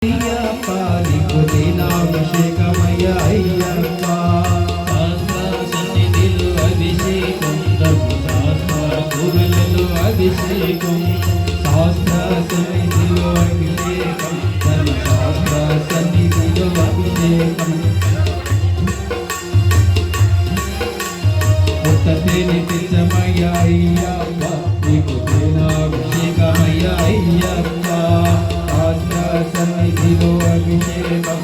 అయ్యప్ప నీకు దినాభిషేకమయ్య అయ్యప్ప శాస్త్ర సన్నిధిలో అభిషేకం ధర్మశాస్త్ర గురులలో అభిషేకం శాస్త్ర సన్నిధిలో అభిషేకం ధర్మశాస్త్ర సన్నిధిలో అభిషేకం కొత్తతేని తెచ్చమయ్య అయ్యప్ప నీకు దినాభిషేకమయ్య అయ్యప్ప శాస్త్ర సన్నిధిలో అభిషేకం